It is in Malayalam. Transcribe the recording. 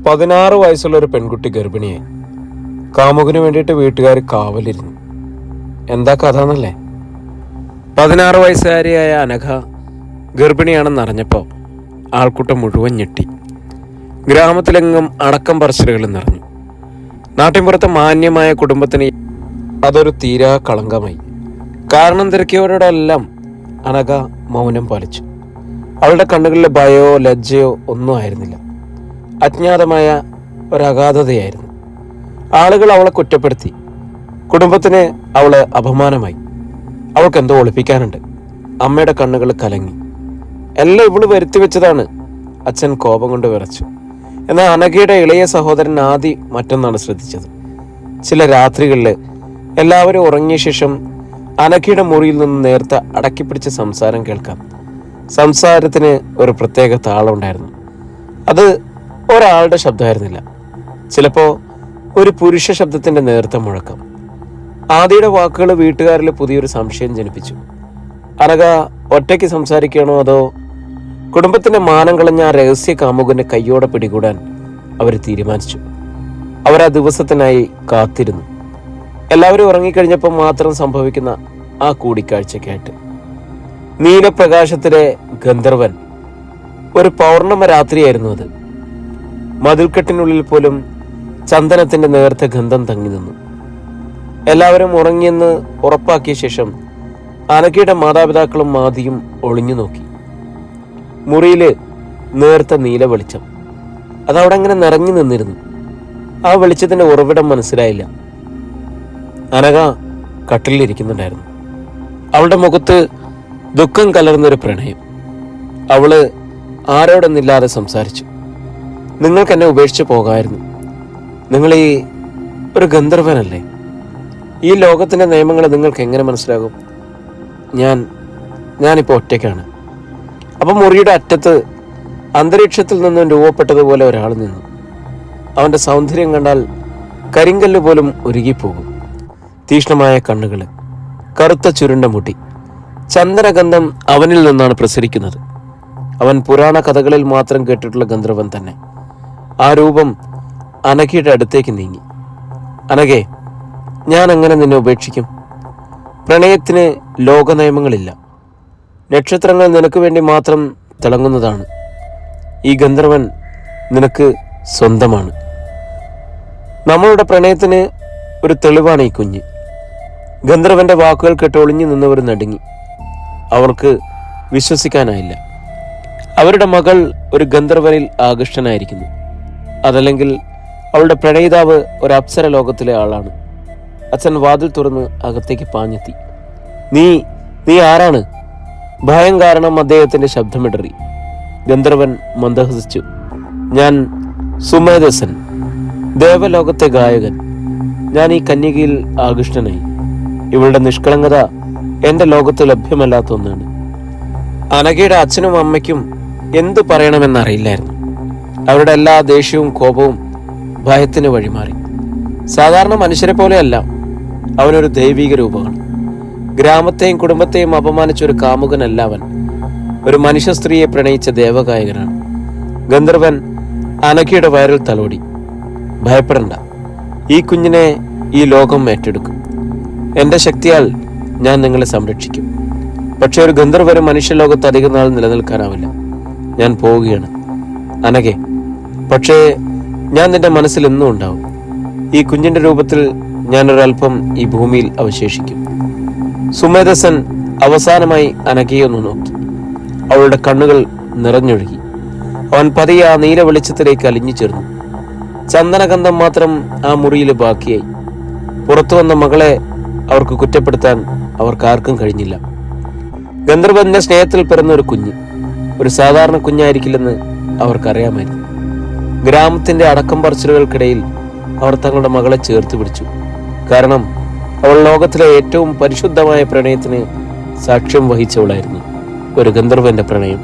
16 വയസ്സുള്ള ഒരു പെൺകുട്ടി ഗർഭിണിയായി. കാമുകന് വേണ്ടിയിട്ട് വീട്ടുകാർ കാവലിരുന്നു. എന്താ കഥ എന്നല്ലേ? 16 വയസ്സുകാരിയായ അനഘ ഗർഭിണിയാണെന്നറിഞ്ഞപ്പോൾ ആൾക്കൂട്ടം മുഴുവൻ ഞെട്ടി. ഗ്രാമത്തിലെങ്ങും അടക്കം പറച്ചിലുകൾ നിറഞ്ഞു. നാട്ടിൻപുറത്തെ മാന്യമായ കുടുംബത്തിന് അതൊരു തീരാ കളങ്കമായി. കാരണം തിരക്കിയവരോടെല്ലാം അനഘ മൗനം പാലിച്ചു. അവളുടെ കണ്ണുകളിലെ ഭയോ ലജ്ജയോ ഒന്നും ആയിരുന്നില്ല. അജ്ഞാതമായ ഒരഗാധതയായിരുന്നു. ആളുകൾ അവളെ കുറ്റപ്പെടുത്തി. കുടുംബത്തിന് അവള് അപമാനമായി. അവൾക്ക് എന്തോ ഒളിപ്പിക്കാനുണ്ട്. അമ്മയുടെ കണ്ണുകൾ കലങ്ങി. എല്ലാം ഇവള് വരുത്തി വെച്ചതാണ്. അച്ഛൻ കോപം കൊണ്ട് വിറച്ചു. എന്നാൽ അനഘയുടെ ഇളയ സഹോദരൻ ആദി മറ്റൊന്നാണ് ശ്രദ്ധിച്ചത്. ചില രാത്രികളിൽ എല്ലാവരും ഉറങ്ങിയ ശേഷം അനഘയുടെ മുറിയിൽ നിന്ന് നേരത്തെ അടക്കിപ്പിടിച്ച സംസാരം കേൾക്കാം. സംസാരത്തിന് ഒരു പ്രത്യേക താളമുണ്ടായിരുന്നു. അത് ഒരാളുടെ ശബ്ദമായിരുന്നില്ല. ചിലപ്പോൾ ഒരു പുരുഷ ശബ്ദത്തിന്റെ നേർത്ത മുഴക്കം. ആദിയുടെ വാക്കുകൾ വീട്ടുകാരിൽ പുതിയൊരു സംശയം ജനിപ്പിച്ചു. അനഘ ഒറ്റയ്ക്ക് സംസാരിക്കണോ അതോ കുടുംബത്തിന്റെ മാനം കളഞ്ഞ ആ രഹസ്യ കാമുകന്റെ കയ്യോടെ പിടികൂടാൻ അവർ തീരുമാനിച്ചു. അവർ ആ ദിവസത്തിനായി കാത്തിരുന്നു. എല്ലാവരും ഉറങ്ങിക്കഴിഞ്ഞപ്പോൾ മാത്രം സംഭവിക്കുന്ന ആ കൂടിക്കാഴ്ചയ്ക്കായിട്ട്. നീലപ്രകാശത്തിലെ ഗന്ധർവൻ. ഒരു പൗർണമ രാത്രിയായിരുന്നു അത്. മതിൽക്കെട്ടിനുള്ളിൽ പോലും ചന്ദനത്തിന്റെ നേർത്ത ഗന്ധം തങ്ങി നിന്നു. എല്ലാവരും ഉറങ്ങിയെന്ന് ഉറപ്പാക്കിയ ശേഷം അനഘയുടെ മാതാപിതാക്കളും മാതിയും ഒളിഞ്ഞു നോക്കി. മുറിയില് നേർത്ത നീല വെളിച്ചം. അതവിടെ അങ്ങനെ നിറഞ്ഞു നിന്നിരുന്നു. ആ വെളിച്ചത്തിന്റെ ഉറവിടം മനസ്സിലായില്ല. അനഘ കട്ടിലിരിക്കുന്നുണ്ടായിരുന്നു. അവളുടെ മുഖത്ത് ദുഃഖം കലർന്നൊരു പ്രണയം. അവള് ആരോടൊന്നില്ലാതെ സംസാരിച്ചു. നിങ്ങൾക്ക് എന്നെ ഉപേക്ഷിച്ച് പോകാമായിരുന്നു. നിങ്ങൾ ഈ ഒരു ഗന്ധർവനല്ലേ? ഈ ലോകത്തിന്റെ നിയമങ്ങൾ നിങ്ങൾക്ക് എങ്ങനെ മനസ്സിലാകും? ഞാനിപ്പോൾ ഒറ്റയ്ക്കാണ്. അപ്പം മുറിയുടെ അറ്റത്ത് അന്തരീക്ഷത്തിൽ നിന്നും രൂപപ്പെട്ടതുപോലെ ഒരാൾ നിന്നു. അവന്റെ സൗന്ദര്യം കണ്ടാൽ കരിങ്കല്ല് പോലും ഉരുകിപ്പോകും. തീക്ഷ്ണമായ കണ്ണുകൾ, കറുത്ത ചുരുണ്ട മുടി, ചന്ദനഗന്ധം അവനിൽ നിന്നാണ് പ്രസരിക്കുന്നത്. അവൻ പുരാണ കഥകളിൽ മാത്രം കേട്ടിട്ടുള്ള ഗന്ധർവൻ തന്നെ. ആ രൂപം അനഘയുടെ അടുത്തേക്ക് നീങ്ങി. അനഘേ, ഞാൻ എങ്ങനെ നിന്നെ ഉപേക്ഷിക്കും? പ്രണയത്തിന് ലോക നിയമങ്ങളില്ല. നക്ഷത്രങ്ങൾ നിനക്ക് വേണ്ടി മാത്രം തിളങ്ങുന്നതാണ്. ഈ ഗന്ധർവൻ നിനക്ക് സ്വന്തമാണ്. നമ്മളുടെ പ്രണയത്തിന് ഒരു തെളിവാണ് ഈ കുഞ്ഞ്. ഗന്ധർവന്റെ വാക്കുകൾ കേട്ട് ഒളിഞ്ഞു നിന്നവർ നടുങ്ങി. അവർക്ക് വിശ്വസിക്കാനായില്ല. അവരുടെ മകൾ ഒരു ഗന്ധർവനിൽ ആകൃഷ്ടനായിരിക്കുന്നു. അതല്ലെങ്കിൽ അവളുടെ പ്രണയിതാവ് ഒരു അപ്സര ലോകത്തിലെ ആളാണ്. അച്ഛൻ വാതിൽ തുറന്ന് അകത്തേക്ക് പാഞ്ഞെത്തി. നീ ആരാണ്? ഭയം കാരണം അദ്ദേഹത്തിന്റെ ശബ്ദമിടറി. ഗന്ധർവൻ മന്ദഹസിച്ചു. ഞാൻ സുമേധസൻ, ദേവലോകത്തെ ഗായകൻ. ഞാൻ ഈ കന്യകയിൽ ആകൃഷ്ടനായി. ഇവളുടെ നിഷ്കളങ്കത എന്റെ ലോകത്ത് ലഭ്യമല്ലാത്ത ഒന്നാണ്. അനഘയുടെ അച്ഛനും അമ്മയ്ക്കും എന്തു പറയണമെന്നറിയില്ലായിരുന്നു. അവരുടെ എല്ലാ ദേഷ്യവും കോപവും ഭയത്തിന് വഴിമാറി. സാധാരണ മനുഷ്യരെ പോലെയല്ല, അവനൊരു ദൈവിക രൂപമാണ്. ഗ്രാമത്തെയും കുടുംബത്തെയും അപമാനിച്ച ഒരു കാമുകനല്ല അവൻ. ഒരു മനുഷ്യ സ്ത്രീയെ പ്രണയിച്ച ദേവഗായകനാണ്. ഗന്ധർവൻ അനഘയുടെ വയറിൽ തലോടി. ഭയപ്പെടണ്ട, ഈ കുഞ്ഞിനെ ഈ ലോകം ഏറ്റെടുക്കും. എന്റെ ശക്തിയാൽ ഞാൻ നിങ്ങളെ സംരക്ഷിക്കും. പക്ഷെ ഒരു ഗന്ധർവന് മനുഷ്യലോകത്ത് അധികം നാൾ നിലനിൽക്കാനാവില്ല. ഞാൻ പോവുകയാണ് അനഘെ. പക്ഷേ ഞാൻ നിന്റെ മനസ്സിൽ എന്നും ഉണ്ടാവും. ഈ കുഞ്ഞിന്റെ രൂപത്തിൽ ഞാനൊരൽപ്പം ഈ ഭൂമിയിൽ അവശേഷിക്കും. സുമേധസൻ അവസാനമായി അനഘയൊന്നു നോക്കി. അവളുടെ കണ്ണുകൾ നിറഞ്ഞൊഴുകി. അവൻ പതിയെ ആ നീല വെളിച്ചത്തിലേക്ക് അലിഞ്ഞു ചേർന്നു. ചന്ദനഗന്ധം മാത്രം ആ മുറിയിൽ ബാക്കിയായി. പുറത്തു വന്ന മകളെ അവർക്ക് കുറ്റപ്പെടുത്താൻ അവർക്കാർക്കും കഴിഞ്ഞില്ല. ഗന്ധർവന്റെ സ്നേഹത്തിൽ പിറന്ന ഒരു കുഞ്ഞ് ഒരു സാധാരണ കുഞ്ഞായിരിക്കില്ലെന്ന് അവർക്കറിയാമായിരുന്നു. ഗ്രാമത്തിന്റെ അടക്കം പറച്ചിലുകൾക്കിടയിൽ അവർ തങ്ങളുടെ മകളെ ചേർത്ത് പിടിച്ചു. കാരണം അവൾ ലോകത്തിലെ ഏറ്റവും പരിശുദ്ധമായ പ്രണയത്തിന് സാക്ഷ്യം വഹിച്ചവളായിരുന്നു. ഒരു ഗന്ധർവന്റെ പ്രണയം.